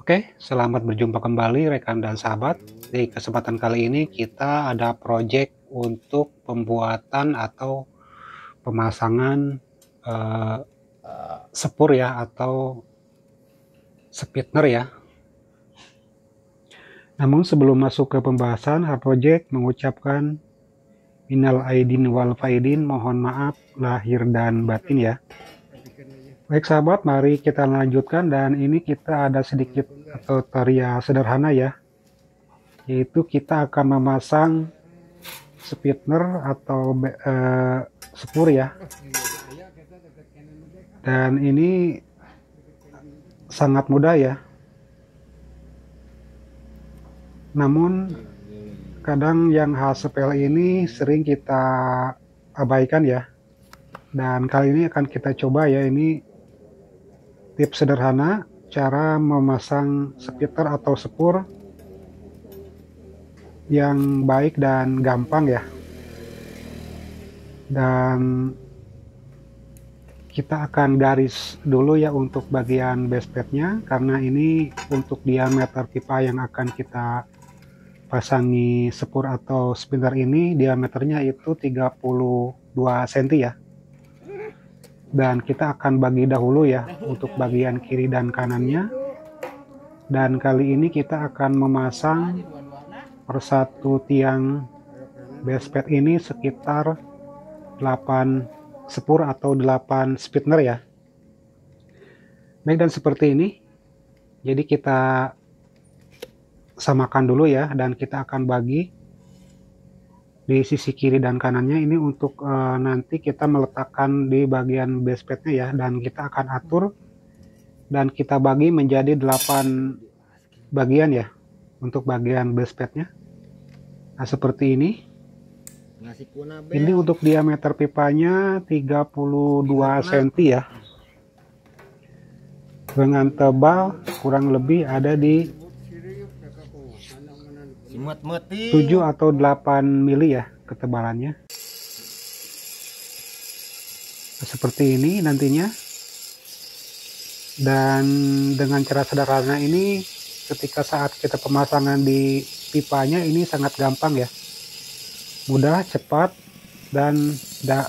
Oke, selamat berjumpa kembali rekan dan sahabat. Di kesempatan kali ini kita ada project untuk pembuatan atau pemasangan eh, sepur ya atau speedner ya. Namun sebelum masuk ke pembahasan, Project mengucapkan minal aidin wal faidin, mohon maaf lahir dan batin ya. Baik sahabat, mari kita lanjutkan dan ini kita ada sedikit tutorial sederhana ya, yaitu kita akan memasang speedner atau sepur ya, dan ini sangat mudah ya, namun kadang yang hal sepele ini sering kita abaikan ya, dan kali ini akan kita coba ya. Ini tips sederhana cara memasang speedner atau sepur yang baik dan gampang ya. Dan kita akan garis dulu ya untuk bagian baseplate-nya, karena ini untuk diameter pipa yang akan kita pasangi sepur atau spinner ini, diameternya itu 32 cm ya. Dan kita akan bagi dahulu ya untuk bagian kiri dan kanannya. Dan kali ini kita akan memasang per satu tiang baseplate ini sekitar 8 sepur atau 8 speedner ya. Baik, dan seperti ini. Jadi kita samakan dulu ya, dan kita akan bagi di sisi kiri dan kanannya ini untuk nanti kita meletakkan di bagian baseplate-nya ya, dan kita akan atur dan kita bagi menjadi 8 bagian ya untuk bagian baseplate-nya. Nah, seperti ini. Ini untuk diameter pipanya 32 cm ya, dengan tebal kurang lebih ada di 7 atau 8 mili ya ketebalannya. Nah, seperti ini nantinya. Dan dengan cara sederhana ini, ketika saat kita pemasangan di pipanya ini sangat gampang ya, mudah, cepat, dan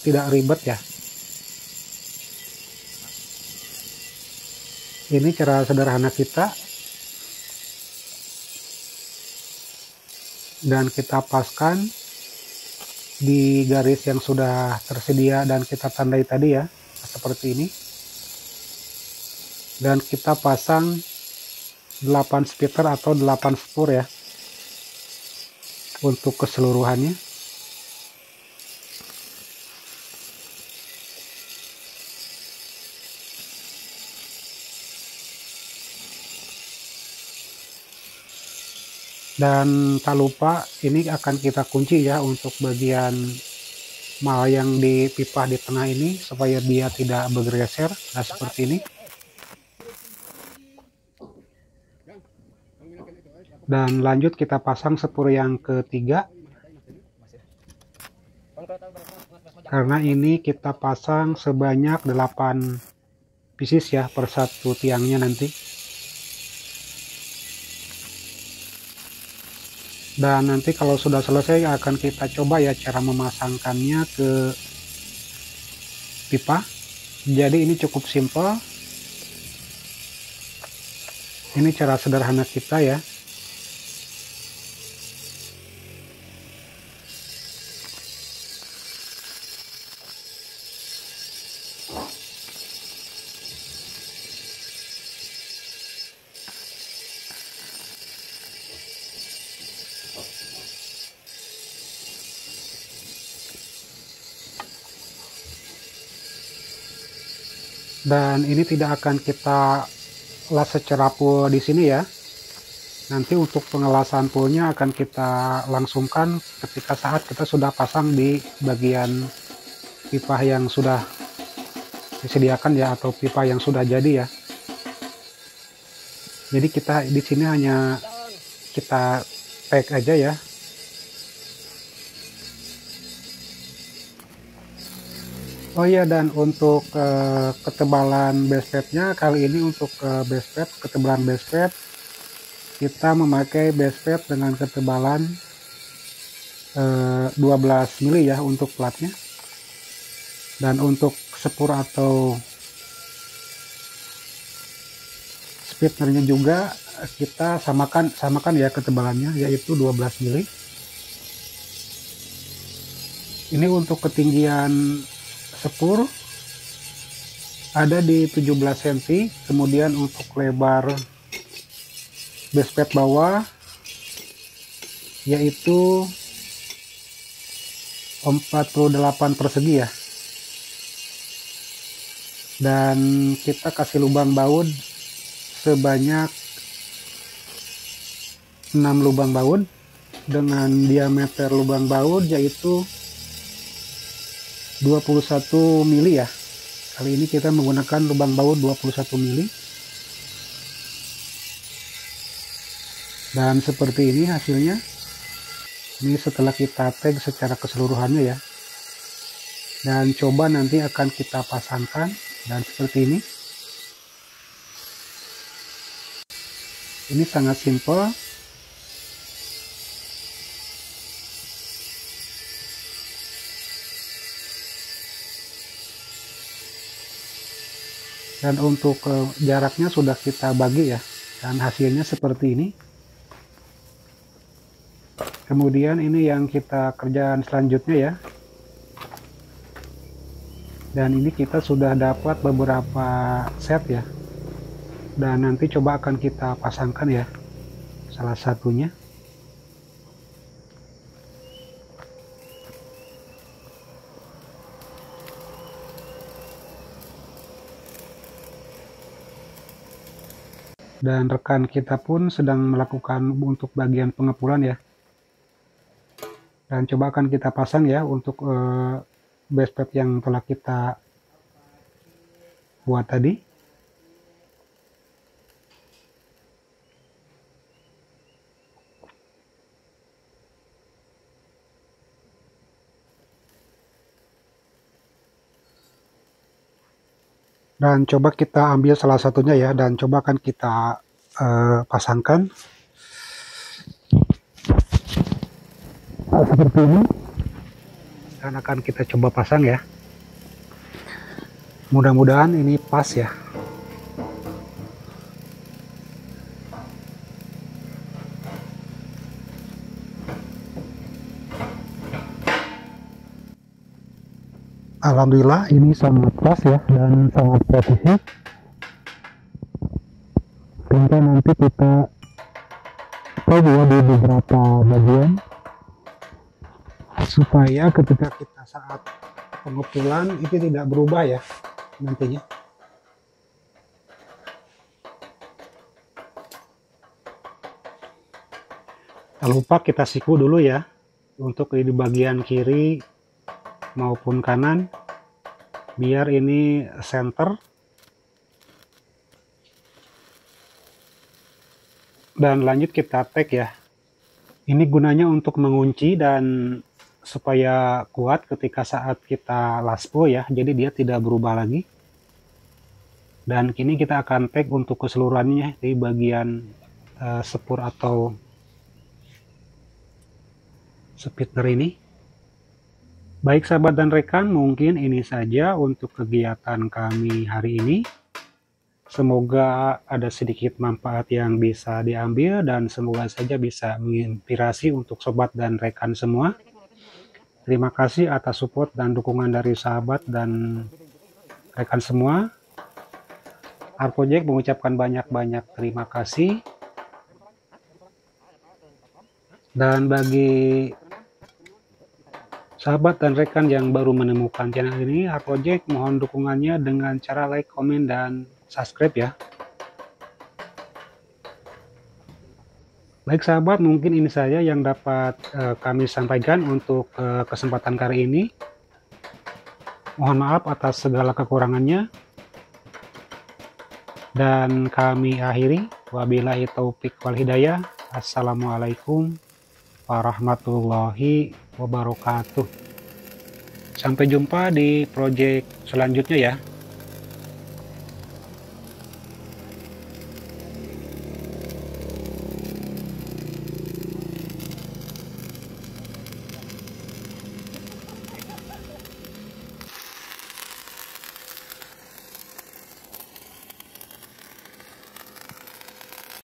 tidak ribet ya. Ini cara sederhana kita, dan kita paskan di garis yang sudah tersedia dan kita tandai tadi ya, seperti ini. Dan kita pasang 8 speeder atau 8 sepur ya untuk keseluruhannya. Dan tak lupa ini akan kita kunci ya untuk bagian mal yang di pipa di tengah ini supaya dia tidak bergeser. Nah, seperti ini. Dan lanjut kita pasang sepur yang ketiga, karena ini kita pasang sebanyak 8 pieces ya per satu tiangnya nanti. Dan nanti kalau sudah selesai akan kita coba ya cara memasangkannya ke pipa. Jadi ini cukup simple. Ini cara sederhana kita ya. Dan ini tidak akan kita las secara full di sini ya. Nanti untuk pengelasan fullnya akan kita langsungkan ketika saat kita sudah pasang di bagian pipa yang sudah disediakan ya, atau pipa yang sudah jadi ya. Jadi kita di sini hanya kita pack aja ya. Oh iya, dan untuk ketebalan baseplate-nya kali ini untuk baseplate, ketebalan baseplate kita memakai base plate dengan ketebalan 12 mili ya untuk platnya. Dan untuk sepur atau speedernya juga kita samakan ya ketebalannya, yaitu 12 mili. Ini untuk ketinggian sepur ada di 17 cm, kemudian untuk lebar base plate bawah yaitu 48 persegi ya. Dan kita kasih lubang baut sebanyak 6 lubang baut dengan diameter lubang baut yaitu 21 mili ya. Kali ini kita menggunakan lubang baut 21 mili. Dan seperti ini hasilnya. Ini setelah kita tag secara keseluruhannya ya. Dan coba nanti akan kita pasangkan. Dan seperti ini. Ini sangat simple. Dan untuk jaraknya sudah kita bagi ya. Dan hasilnya seperti ini. Kemudian ini yang kita kerjaan selanjutnya ya. Dan ini kita sudah dapat beberapa set ya. Dan nanti coba akan kita pasangkan ya. Salah satunya. Dan rekan kita pun sedang melakukan untuk bagian pengepulan ya. Dan coba akan kita pasang ya untuk base plate yang telah kita buat tadi. Dan coba kita ambil salah satunya ya, dan coba akan kita pasangkan seperti ini. Dan akan kita coba pasang ya. Mudah-mudahan ini pas ya. Alhamdulillah ini sangat pas ya dan sangat presisi. Tinggal nanti kita coba di beberapa bagian supaya ketika kita saat pengukulan itu tidak berubah ya nantinya. Tak lupa kita siku dulu ya untuk di bagian kiri maupun kanan biar ini center. Dan lanjut kita tag ya. Ini gunanya untuk mengunci dan supaya kuat ketika saat kita laspo ya, jadi dia tidak berubah lagi. Dan kini kita akan tag untuk keseluruhannya di bagian sepur atau speeder ini. Baik sahabat dan rekan, mungkin ini saja untuk kegiatan kami hari ini. Semoga ada sedikit manfaat yang bisa diambil dan semoga saja bisa menginspirasi untuk sobat dan rekan semua. Terima kasih atas support dan dukungan dari sahabat dan rekan semua. Arpojek mengucapkan banyak-banyak terima kasih. Dan bagi sahabat dan rekan yang baru menemukan channel ini, Arpojek mohon dukungannya dengan cara like, komen, dan subscribe ya. Baik sahabat, mungkin ini saja yang dapat kami sampaikan untuk kesempatan kali ini. Mohon maaf atas segala kekurangannya. Dan kami akhiri. Wabillahi taufik wal hidayah. Assalamualaikum warahmatullahi wabarakatuh. Sampai jumpa di project selanjutnya ya.